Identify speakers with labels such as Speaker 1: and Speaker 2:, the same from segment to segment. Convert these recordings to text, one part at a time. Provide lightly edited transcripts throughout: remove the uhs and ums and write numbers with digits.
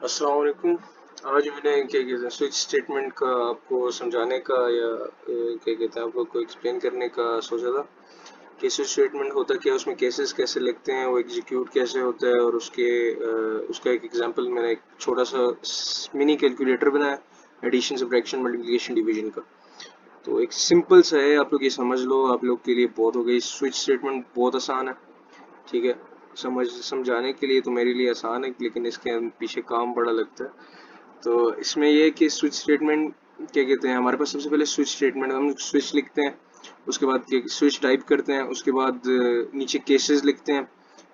Speaker 1: अस्सलाम वालेकुम। आज मैंने क्या कहते हैं स्विच स्टेटमेंट का आपको समझाने का या क्या कहते हैं आप लोग को एक्सप्लेन करने का सोचा था कि स्विच स्टेटमेंट होता क्या है, उसमें केसेस कैसे लिखते हैं, वो एग्जीक्यूट कैसे होता है और उसका एक एग्जांपल मैंने एक छोटा सा मिनी कैलकुलेटर बनाया एडिशन सब्ट्रैक्शन मल्टीप्लिकेशन डिवीजन का। तो एक सिंपल सा है, आप लोग ये समझ लो, आप लोग के लिए बहुत हो गई। स्विच स्टेटमेंट बहुत आसान है, ठीक है। समझाने के लिए तो मेरे लिए आसान है, लेकिन इसके पीछे काम बड़ा लगता है। तो इसमें ये है कि स्विच स्टेटमेंट क्या कहते हैं, हमारे पास सबसे पहले स्विच स्टेटमेंट हम स्विच लिखते हैं, उसके बाद स्विच टाइप करते हैं, उसके बाद नीचे केसेस लिखते हैं,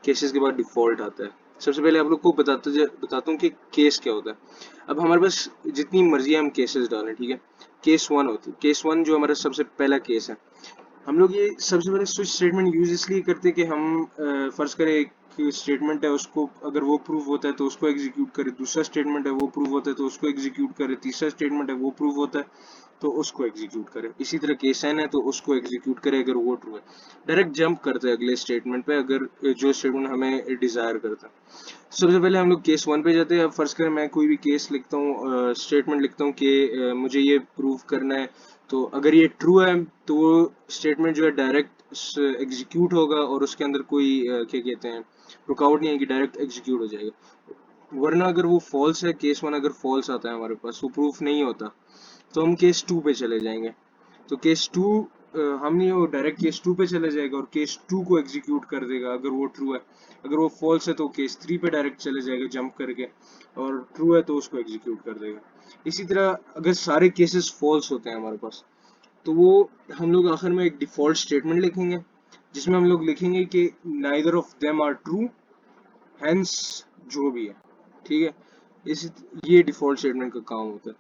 Speaker 1: केसेस के बाद डिफ़ॉल्ट आता है। सबसे पहले आप लोग को बताता हूँ कि केस क्या होता है। अब हमारे पास जितनी मर्जी हम केसेस डालें, ठीक है। केस वन होती है, केस वन जो हमारा सबसे पहला केस है। हम लोग ये सबसे पहले स्विच स्टेटमेंट यूज इसलिए करते हैं कि हम फर्ज करें एक स्टेटमेंट है, उसको अगर वो प्रूव होता है तो उसको एग्जीक्यूट करे, दूसरा स्टेटमेंट है वो प्रूव होता है तो उसको एग्जीक्यूट करे, तीसरा स्टेटमेंट है वो प्रूव होता है तो उसको एग्जीक्यूट करे। इसी तरह केस एन है तो उसको एग्जीक्यूट करे अगर वो ट्रू है। डायरेक्ट जंप करते हैं अगले स्टेटमेंट पे अगर जो स्टेटमेंट हमें डिजायर करता है। सबसे पहले हम लोग केस वन पे जाते हैं। अब फर्ज करें मैं कोई भी केस लिखता हूँ, स्टेटमेंट लिखता हूँ कि मुझे ये प्रूव करना है। तो अगर ये ट्रू है तो वो स्टेटमेंट जो है डायरेक्ट एग्जीक्यूट होगा और उसके अंदर कोई क्या कहते हैं रुकावट नहीं आएगी, डायरेक्ट एग्जीक्यूट हो जाएगा। वरना अगर वो फॉल्स है, केस वन अगर फॉल्स आता है हमारे पास, वो प्रूफ नहीं होता, तो हम केस टू पे चले जाएंगे। तो केस टू हम नहीं, वो डायरेक्ट केस टू पे चले जाएगा और केस टू को एग्जीक्यूट कर देगा अगर वो ट्रू है। अगर वो फॉल्स है तो केस थ्री पे डायरेक्ट चले जाएगा जंप करके, और ट्रू है तो उसको एग्जीक्यूट कर देगा। इसी तरह अगर सारे केसेस फॉल्स होते हैं हमारे पास, तो वो हम लोग आखिर में एक डिफॉल्ट स्टेटमेंट लिखेंगे जिसमें हम लोग लिखेंगे कि neither of them are true, hence जो भी है, ठीक है। इस ये डिफॉल्ट स्टेटमेंट का काम होता है।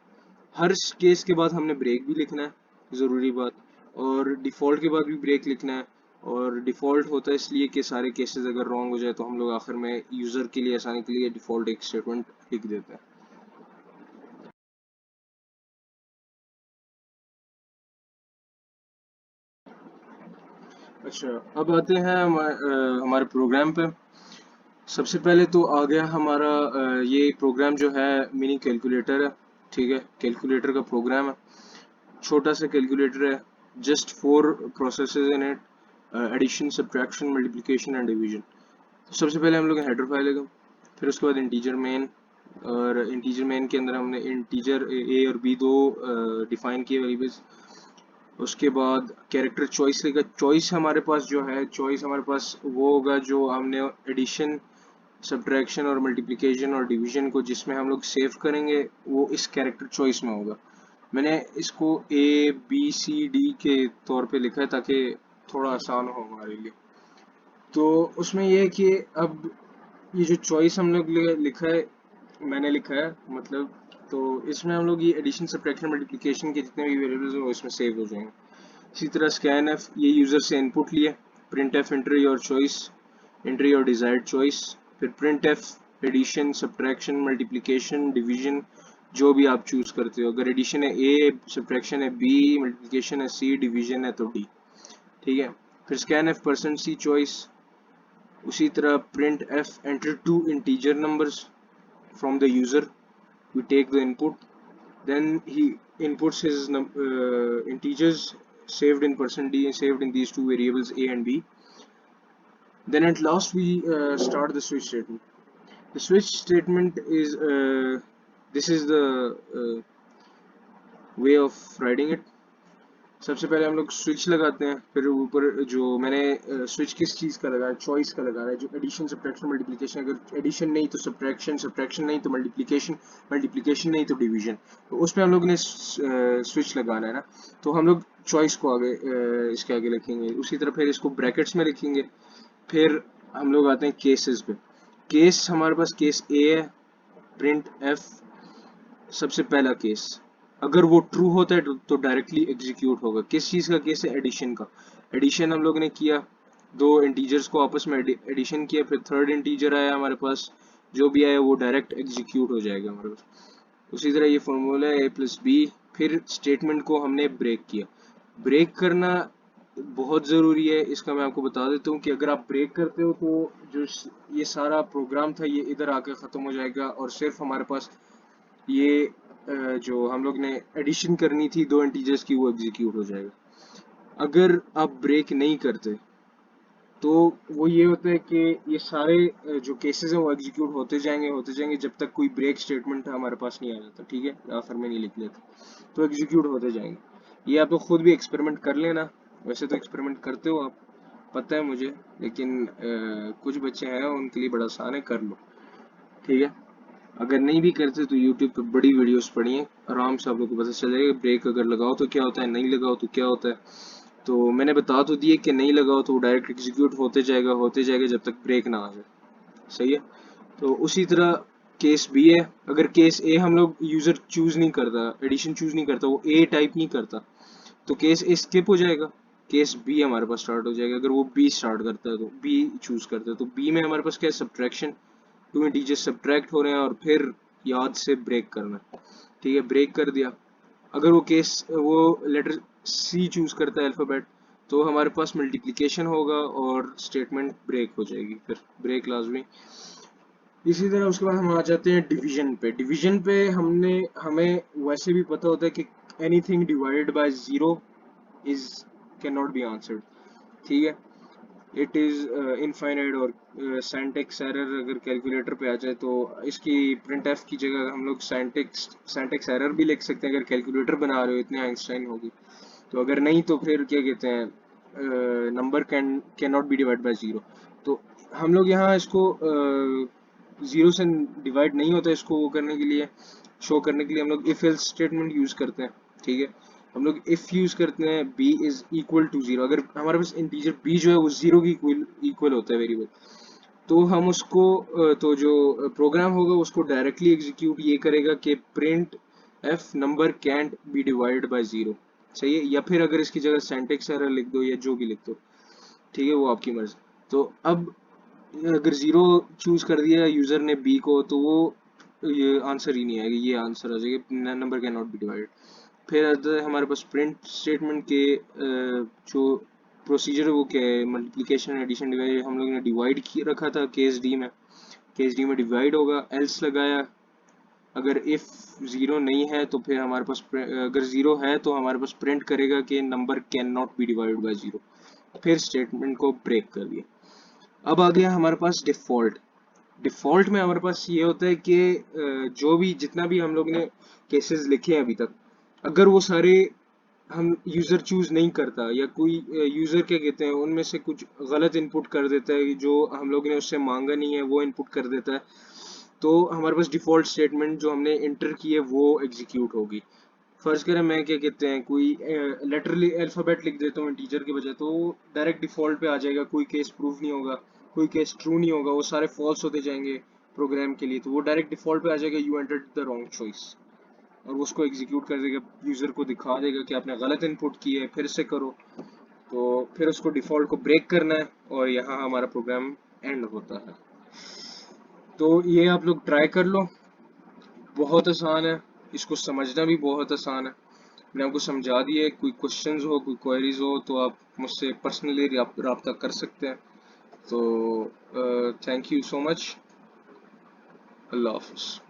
Speaker 1: हर केस के बाद हमने ब्रेक भी लिखना है, ज़रूरी बात। और डिफ़ॉल्ट के बाद भी ब्रेक लिखना है। और डिफ़ॉल्ट होता है इसलिए कि सारे केसेस अगर रॉन्ग हो जाए तो हम लोग आखिर में यूज़र के लिए आसानी के लिए डिफ़ॉल्ट एक स्टेटमेंट लिख देते हैं। अच्छा, अब आते हैं हमारे प्रोग्राम पे। सबसे पहले तो आ गया हमारा ये प्रोग्राम जो है मिनी कैलकुलेटर है, ठीक है। कैलकुलेटर का प्रोग्राम है, छोटा सा कैलकुलेटर है, just four processes in it, addition subtraction multiplication and division. सबसे पहले हम लोग हेडर फाइल लेगा, फिर उसके बाद इंटीजर मेन, और इंटीजर मेन के अंदर हमने इंटीजर ए और बी दो डिफाइन किए वेरिएबल्स। उसके बाद कैरेक्टर चॉइस लेगा। चॉइस हमारे पास जो है, चॉइस हमारे पास वो होगा जो हमने एडिशन सब्ट्रैक्शन और मल्टीप्लिकेशन और डिवीजन को जिसमें हम लोग सेव करेंगे, वो इस कैरेक्टर चॉइस में होगा। मैंने इसको ए बी सी डी के तौर पे लिखा है ताकि थोड़ा आसान हो हमारे लिए। तो उसमें ये है कि अब ये जो चॉइस हम लोग लिखा है, मैंने लिखा है मतलब, तो इसमें हम लोग ये एडिशन सब्ट्रैक्शन मल्टीप्लिकेशन के जितने भी वेरिएबल्स हैं वो इसमें सेव हो जाएंगे। इसी तरह स्कैन एफ, ये यूज़र से इनपुट लिए। Printf, enter your choice, enter your desired choice. फिर printf addition subtraction multiplication division जो भी आप चूज करते हो। अगर एडिशन है ए, सब्ट्रैक्शन है बी, मल्टीप्लिकेशन है सी, डिवीजन है तो डी, ठीक है। फिर scanf percent c choice. उसी तरह printf enter two integer numbers from the user, we take the input, then he inputs his integers saved in percent %d, saved in these two variables a and b. Then at last we start the switch statement. The switch statement is this is the way of writing it. सबसे पहले हम लोग switch लगाते हैं, फिर ऊपर जो मैंने स्विच किस चीज़ का लगाया, चॉइस का लगाया है, जो एडिशन सब्ट्रैक्शन मल्टीप्लिकेशन, अगर एडिशन नहीं तो सब्ट्रैक्शन, सब्ट्रैक्शन नहीं तो मल्टीप्लिकेशन, मल्टीप्लिकेशन नहीं तो डिवीजन, तो उसमें हम लोग ने स्विच लगाना है ना। तो हम लोग चॉइस को आगे इसके आगे लिखेंगे, उसी तरह फिर इसको ब्रैकेट्स में लिखेंगे। फिर हम लोग आते हैं केसेस पे। केस हमारे पास केस ए है, प्रिंट एफ, सबसे पहला केस। अगर वो ट्रू होता है तो डायरेक्टली एग्जीक्यूट होगा। किस चीज़ का केस है? एडिशन का। एडिशन हम लोग ने किया, दो इंटीजर्स को आपस में एडिशन किया, फिर थर्ड इंटीजर आया हमारे पास, जो भी आया वो डायरेक्ट एग्जीक्यूट हो जाएगा हमारे पास। उसी तरह ये फॉर्मूला है ए प्लस बी। फिर स्टेटमेंट को हमने ब्रेक किया। ब्रेक करना बहुत ज़रूरी है, इसका मैं आपको बता देता हूँ कि अगर आप ब्रेक करते हो तो जो ये सारा प्रोग्राम था ये इधर आकर ख़त्म हो जाएगा और सिर्फ हमारे पास ये जो हम लोग ने एडिशन करनी थी दो इंटीजर्स की वो एग्जीक्यूट हो जाएगा। अगर आप ब्रेक नहीं करते तो वो ये होता है कि ये सारे जो केसेस हैं वो एग्जीक्यूट होते जाएंगे जब तक कोई ब्रेक स्टेटमेंट हमारे पास नहीं आ जाता, ठीक है, आखिर में नहीं लिख लेते तो एग्जीक्यूट होते जाएंगे। ये आप तो खुद भी एक्सपेरिमेंट कर लेना, वैसे तो एक्सपेरिमेंट करते हो आप, पता है मुझे, लेकिन कुछ बच्चे हैं उनके लिए बड़ा आसान है, कर लो, ठीक है। अगर नहीं भी करते तो यूट्यूब पे बड़ी वीडियोस पड़ी हैं, आराम से आप लोग को पता चल जाएगा ब्रेक अगर लगाओ तो क्या होता है, नहीं लगाओ तो क्या होता है। तो मैंने बता तो दिए कि नहीं लगाओ तो वो डायरेक्ट एग्जीक्यूट होते जाएगा जब तक ब्रेक ना आ जाए, सही है। तो उसी तरह केस बी है, अगर केस ए हम लोग यूजर चूज नहीं करता, एडिशन चूज नहीं करता, वो ए टाइप नहीं करता, तो केस ए स्किप हो जाएगा, केस बी हमारे पास स्टार्ट हो जाएगा। अगर वो बी स्टार्ट करता है तो बी चूज करता है तो बी में हमारे पास क्या है, सब्ट्रैक्शन, टू इंटीजर्स सब्ट्रैक्ट हो रहे हैं और फिर याद से ब्रेक करना है, ठीक है, ब्रेक कर दिया। अगर वो लेटर सी चूज करता है अल्फाबेट, तो हमारे पास मल्टीप्लिकेशन होगा और स्टेटमेंट ब्रेक हो जाएगी, फिर ब्रेक लाजमी। इसी तरह उसके बाद हम आ जाते हैं डिवीजन पे। डिवीजन पे हमें वैसे भी पता होता है कि anything divided by zero is can not be answered, ठीक है, इट इज इनफाइनाइट। और सिंटैक्स एरर अगर कैलकुलेटर पे आ जाए तो इसकी प्रिंट एफ की जगह हम लोग सिंटैक्स एरर भी लिख सकते हैं अगर कैलकुलेटर बना रहे हो, इतने आइंस्टाइन होगी। तो अगर नहीं तो फिर क्या कहते हैं, number can not be divide by zero. तो हम लोग यहाँ इसको जीरो से डिवाइड नहीं होता, इसको वो करने के लिए, शो करने के लिए हम लोग इफ एल्स स्टेटमेंट यूज करते हैं, ठीक है। हम लोग इफ यूज करते हैं b is equal to zero, अगर हमारे पास इंटीजर b जो है वो जीरो की इक्वल होता है वेरिएबल, तो हम उसको तो जो प्रोग्राम होगा उसको डायरेक्टली एग्जीक्यूट ये करेगा कि print F number cantt B divided by zero, सही है। या फिर अगर इसकी जगह सिंटैक्स एरर लिख दो या जो भी लिख दो, ठीक है, वो आपकी मर्जी। तो अब अगर जीरो चूज कर दिया यूजर ने बी को तो वो ये आंसर ही नहीं आएगा, ये आंसर आ जाएगा number can not be divided. फिर आता है हमारे पास प्रिंट स्टेटमेंट के जो प्रोसीजर है वो क्या है, मल्टीप्लिकेशन एडिशन डिवाइड, हम लोग ने डिवाइड रखा था केस डी में, केस डी में डिवाइड होगा, एल्स लगाया। अगर इफ जीरो नहीं है तो फिर हमारे पास अगर जीरो है तो हमारे पास प्रिंट करेगा कि number can not be divide by zero, फिर स्टेटमेंट को ब्रेक कर दिया। अब आ गया हमारे पास डिफॉल्ट। डिफॉल्ट में हमारे पास ये होता है कि जो भी जितना भी हम लोग ने केसेस लिखे हैं अभी तक, अगर वो सारे हम यूजर चूज नहीं करता या कोई यूजर क्या कहते हैं उनमें से कुछ गलत इनपुट कर देता है, जो हम लोग ने उससे मांगा नहीं है वो इनपुट कर देता है, तो हमारे पास डिफॉल्ट स्टेटमेंट जो हमने इंटर की है वो एग्जीक्यूट होगी। फर्ज करें मैं क्या कहते हैं कोई लेटर अल्फाबेट लिख देता हूँ इंटीजर के बजाय, तो डायरेक्ट डिफॉल्ट पे आ जाएगा, कोई केस प्रूफ नहीं होगा, कोई केस ट्रू नहीं होगा, वो सारे फॉल्स होते जाएंगे प्रोग्राम के लिए, तो वो डायरेक्ट डिफॉल्ट पे आ जाएगा you entered the wrong choice, और वो उसको एग्जीक्यूट कर देगा, यूजर को दिखा देगा कि आपने गलत इनपुट की है, फिर से करो। तो फिर उसको डिफॉल्ट को ब्रेक करना है और यहाँ हमारा प्रोग्राम एंड होता है। तो ये आप लोग ट्राई कर लो, बहुत आसान है, इसको समझना भी बहुत आसान है। मैंने आपको समझा दिया है, कोई क्वेश्चंस हो कोई क्वेरीज हो तो आप मुझसे पर्सनली रब्ता कर सकते हैं। तो थैंक यू सो मच, अल्लाह हाफिज़।